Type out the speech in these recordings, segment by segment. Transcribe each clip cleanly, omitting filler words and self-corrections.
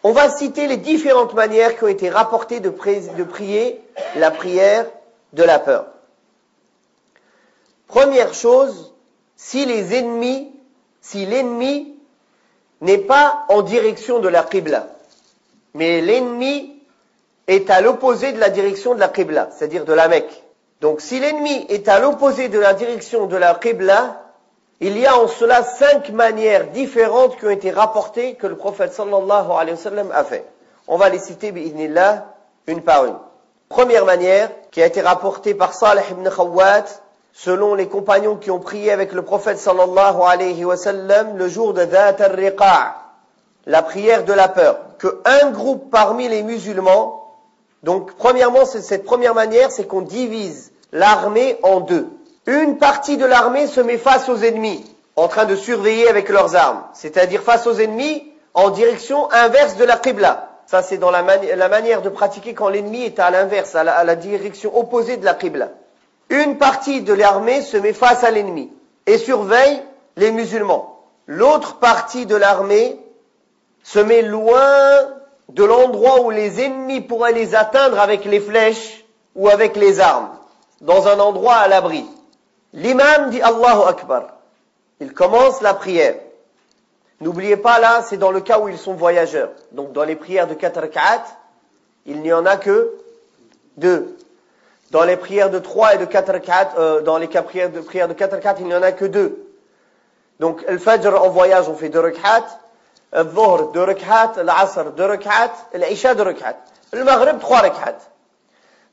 On va citer les différentes manières qui ont été rapportées de prier la prière de la peur. Première chose, si l'ennemi n'est pas en direction de la Qibla, mais l'ennemi est à l'opposé de la direction de la Qibla, c'est-à-dire de la Mecque. Donc si l'ennemi est à l'opposé de la direction de la Qibla, il y a en cela 5 manières différentes qui ont été rapportées que le prophète sallallahu alayhi wa sallam a fait. On va les citer bi'idhnillah une par une. Première manière qui a été rapportée par Salih ibn Khawwat, selon les compagnons qui ont prié avec le prophète sallallahu alayhi wa sallam le jour de Dhat al-Riqa', la prière de la peur, que un groupe parmi les musulmans, donc premièrement cette première manière, c'est qu'on divise l'armée en deux. Une partie de l'armée se met face aux ennemis, en train de surveiller avec leurs armes, c'est-à-dire face aux ennemis en direction inverse de la Qibla. Ça c'est dans la manière de pratiquer quand l'ennemi est à l'inverse, à la direction opposée de la Qibla. Une partie de l'armée se met face à l'ennemi et surveille les musulmans. L'autre partie de l'armée se met loin de l'endroit où les ennemis pourraient les atteindre avec les flèches ou avec les armes, dans un endroit à l'abri. L'imam dit Allahu Akbar. Il commence la prière. N'oubliez pas là, c'est dans le cas où ils sont voyageurs. Donc dans les prières de 4 rak'at, il n'y en a que 2. Dans les prières de 3 et de 4 rak'at, dans les prières de 4 rak'at, il n'y en a que 2. Donc le Fajr en voyage, on fait 2 rak'at. Le Dhuhr 2 rak'at. L'Asr 2 rak'at. L'Isha 2 rak'at. Le Maghrib 3 rak'at.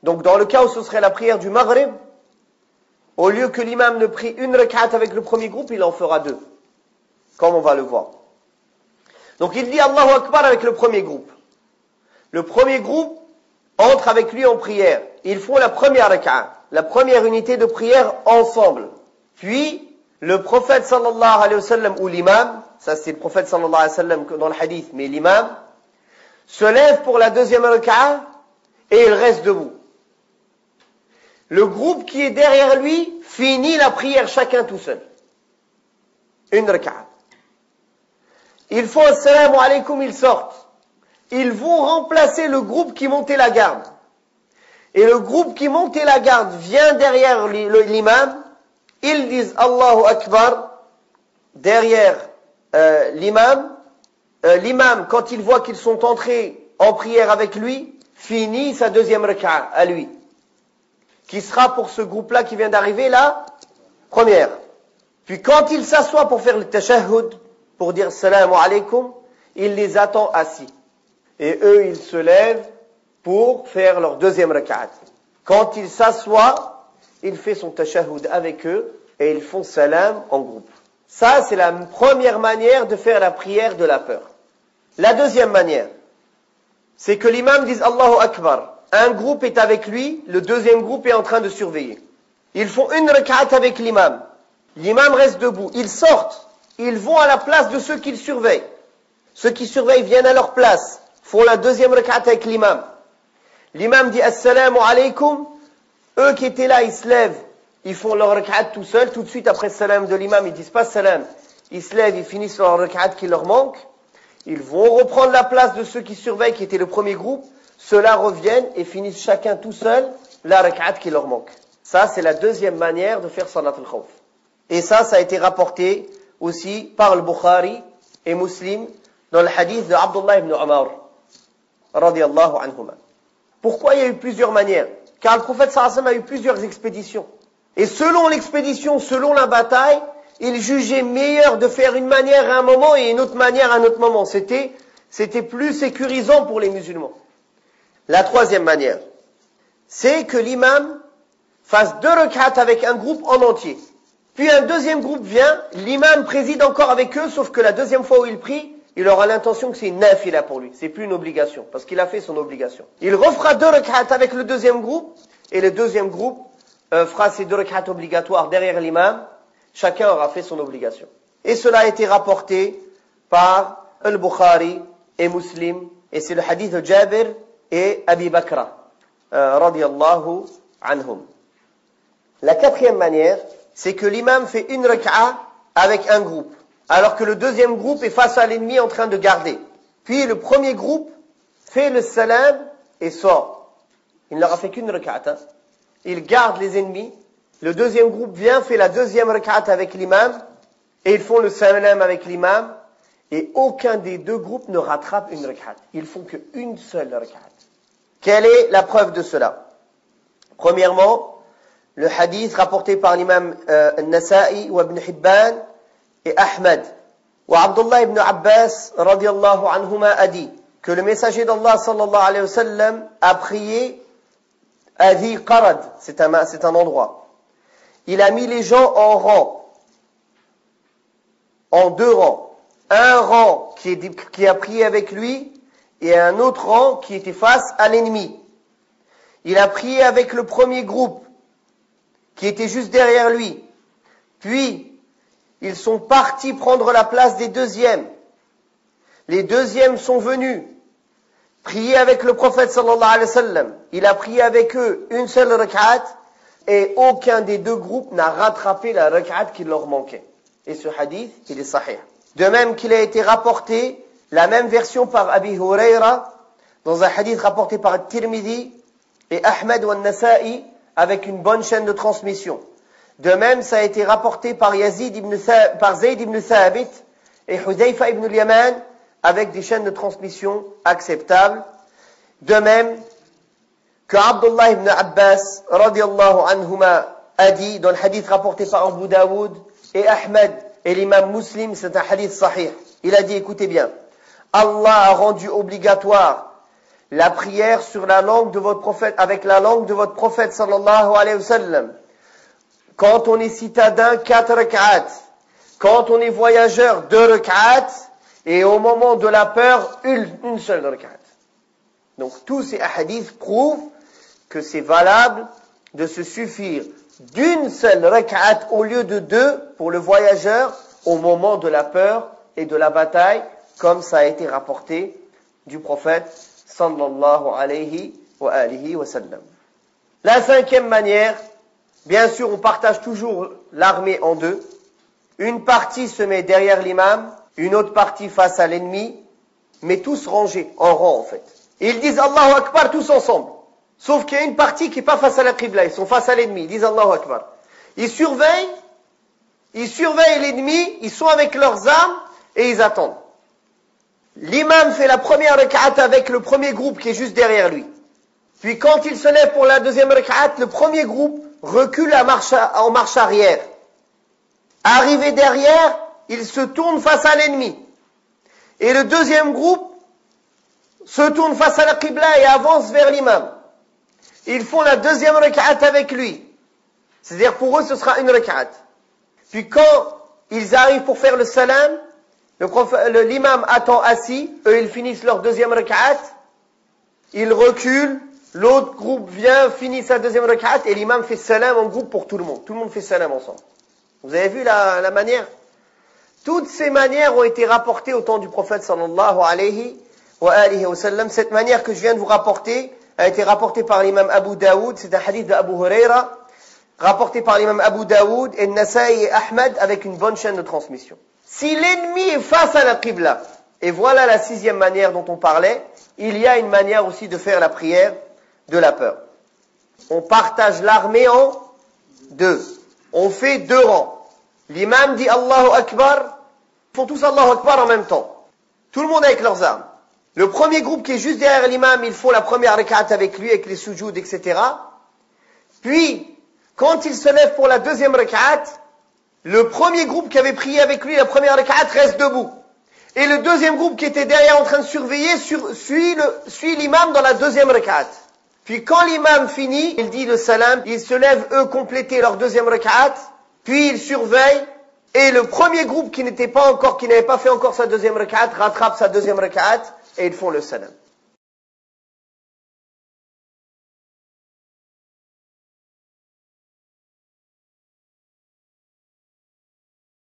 Donc dans le cas où ce serait la prière du Maghrib, au lieu que l'imam ne prie 1 rak'at avec le premier groupe, il en fera 2. Comme on va le voir. Donc il dit Allahu Akbar avec le premier groupe. Le premier groupe entre avec lui en prière. Ils font la première rak'a, la première unité de prière ensemble. Puis, le prophète sallallahu alayhi wa sallam ou l'imam, ça c'est le prophète sallallahu alayhi wa sallam dans le hadith, mais l'imam, se lève pour la deuxième rak'a et il reste debout. Le groupe qui est derrière lui finit la prière chacun tout seul. 1 rak'a. Ils font assalamu alaykum, ils sortent. Ils vont remplacer le groupe qui montait la garde. Et le groupe qui montait la garde vient derrière l'imam. Ils disent Allahu Akbar derrière l'imam. L'imam, quand il voit qu'ils sont entrés en prière avec lui, finit sa deuxième rak'a à lui. Qui sera pour ce groupe-là qui vient d'arriver la première. Puis quand il s'assoit pour faire le tashahhud, pour dire Assalamu alaykum, il les attend assis. Et eux, ils se lèvent pour faire leur deuxième rak'at. Quand il s'assoit, il fait son tashahhud avec eux et ils font salam en groupe. Ça, c'est la première manière de faire la prière de la peur. La deuxième manière, c'est que l'imam dise Allahu Akbar. Un groupe est avec lui, le deuxième groupe est en train de surveiller. Ils font 1 rak'at avec l'imam. L'imam reste debout. Ils sortent. Ils vont à la place de ceux qu'ils surveillent. Ceux qui surveillent viennent à leur place, font la deuxième rak'at avec l'imam. L'imam dit Assalamu alaykum. Eux qui étaient là, ils se lèvent, ils font leur rak'at tout seuls. Tout de suite après le salam de l'imam, ils disent pas salam. Ils se lèvent, ils finissent leur rak'at qui leur manque. Ils vont reprendre la place de ceux qui surveillent, qui étaient le premier groupe. Ceux-là reviennent et finissent chacun tout seul la rak'at qui leur manque. Ça, c'est la deuxième manière de faire salat al-khawf. Et ça a été rapporté aussi par le Bukhari et Muslim dans le hadith de Abdullah ibn Umar radiyallahu anhuma. Pourquoi il y a eu plusieurs manières? Car le prophète sallallahu alayhi wa sallam a eu plusieurs expéditions. Et selon l'expédition, selon la bataille, il jugeait meilleur de faire une manière à un moment et une autre manière à un autre moment. C'était plus sécurisant pour les musulmans. La troisième manière, c'est que l'imam fasse 2 rak'at avec un groupe en entier. Puis un deuxième groupe vient, l'imam préside encore avec eux, sauf que la deuxième fois où il prie, il aura l'intention que c'est une nafila pour lui. C'est plus une obligation, parce qu'il a fait son obligation. Il refera 2 rak'at avec le deuxième groupe, et le deuxième groupe fera ses 2 rak'at obligatoires derrière l'imam. Chacun aura fait son obligation. Et cela a été rapporté par Al-Bukhari et Muslim, et c'est le hadith de Jabir et Abi Bakra, radiyallahu anhum. La quatrième manière, c'est que l'imam fait 1 rak'a avec un groupe, alors que le deuxième groupe est face à l'ennemi en train de garder. Puis le premier groupe fait le salam et sort. Il ne leur a fait qu'une rak'at. Il garde les ennemis. Le deuxième groupe vient, fait la deuxième rak'at avec l'imam. Et ils font le salam avec l'imam. Et aucun des deux groupes ne rattrape une rak'at. Ils font qu'une seule rak'at. Quelle est la preuve de cela? Premièrement, le hadith rapporté par l'imam Nasa'i ou Ibn Hibban et Ahmed. Ou Abdullah ibn Abbas radiyallahu anhuma a dit que le messager d'Allah sallallahu alayhi wa sallam a prié à Dhi Qarad, c'est un endroit. Il a mis les gens en rang, en deux rangs. Un rang qui a prié avec lui et un autre rang qui était face à l'ennemi. Il a prié avec le premier groupe qui était juste derrière lui. Puis, ils sont partis prendre la place des deuxièmes. Les deuxièmes sont venus prier avec le prophète sallallahu alayhi wa sallam. Il a prié avec eux une seule rak'at et aucun des deux groupes n'a rattrapé la rak'at qui leur manquait. Et ce hadith, il est sahih. De même qu'il a été rapporté, la même version par Abi Hurayra, dans un hadith rapporté par Tirmidhi et Ahmed ou Nasa'i, avec une bonne chaîne de transmission. De même, ça a été rapporté par Zayd ibn Thabit et Hudayfa ibn al-Yaman, avec des chaînes de transmission acceptables. De même que Abdullah ibn Abbas, radiyallahu anhuma, a dit, dans le hadith rapporté par Abu Daoud et Ahmed et l'imam Muslim, c'est un hadith sahih. Il a dit, écoutez bien, Allah a rendu obligatoire la prière sur la langue de votre prophète, avec la langue de votre prophète sallallahu alayhi wa sallam. Quand on est citadin, 4 rak'at. Quand on est voyageur, 2 rak'at. Et au moment de la peur, une seule rak'at. Donc tous ces hadiths prouvent que c'est valable de se suffire d'une seule rak'at au lieu de 2 pour le voyageur au moment de la peur et de la bataille, comme ça a été rapporté du prophète sallallahu alayhi wa alihi wa sallam. La cinquième manière, bien sûr, on partage toujours l'armée en deux. Une partie se met derrière l'imam, une autre partie face à l'ennemi, mais tous rangés, en rang en fait. Et ils disent Allahu Akbar tous ensemble. Sauf qu'il y a une partie qui n'est pas face à la Qibla, ils sont face à l'ennemi, ils disent Allahu Akbar. Ils surveillent l'ennemi, ils sont avec leurs armes et ils attendent. L'imam fait la première rak'at avec le premier groupe qui est juste derrière lui. Puis quand il se lève pour la deuxième rak'at, le premier groupe recule en marche arrière. Arrivé derrière, il se tourne face à l'ennemi. Et le deuxième groupe se tourne face à la Qibla et avance vers l'imam. Ils font la deuxième rak'at avec lui. C'est-à-dire pour eux, ce sera une rak'at. Puis quand ils arrivent pour faire le salam, l'imam attend assis, eux ils finissent leur deuxième rak'at, ils reculent, l'autre groupe vient, finit sa deuxième rak'at et l'imam fait salam en groupe pour tout le monde. Tout le monde fait salam ensemble. Vous avez vu la manière? Toutes ces manières ont été rapportées au temps du prophète sallallahu alayhi wa alihi wa sallam. Cette manière que je viens de vous rapporter a été rapportée par l'imam Abu Daoud. C'est un hadith d'Abu Hurayra, rapporté par l'imam Abu Daoud et Nasa'i et Ahmed avec une bonne chaîne de transmission. Si l'ennemi est face à la Qibla, et voilà la sixième manière dont on parlait, il y a une manière aussi de faire la prière de la peur. On partage l'armée en deux. On fait 2 rangs. L'imam dit Allahu Akbar. Ils font tous Allahu Akbar en même temps. Tout le monde avec leurs armes. Le premier groupe qui est juste derrière l'imam, ils font la première rak'at avec lui, avec les sujouds, etc. Puis, quand il se lève pour la deuxième rak'at, le premier groupe qui avait prié avec lui la première rak'at reste debout. Et le deuxième groupe qui était derrière en train de surveiller suit l'imam dans la deuxième rak'at. Puis quand l'imam finit, il dit le salam, ils se lèvent eux compléter leur deuxième rak'at, puis ils surveillent, et le premier groupe qui n'avait pas fait encore sa deuxième rak'at, rattrape sa deuxième rak'at, et ils font le salam.